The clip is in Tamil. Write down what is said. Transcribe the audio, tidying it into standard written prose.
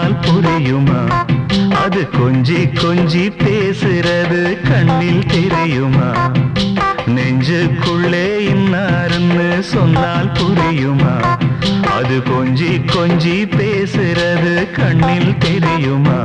சொன்னால் புரியுமா? அது கொஞ்சி கொஞ்சி பேசுறது கண்ணில் தெரியுமா? நெஞ்சுக்குள்ளே இன்னாருன்னு சொன்னால் புரியுமா? அது கொஞ்சி கொஞ்சி பேசுறது கண்ணில் தெரியுமா?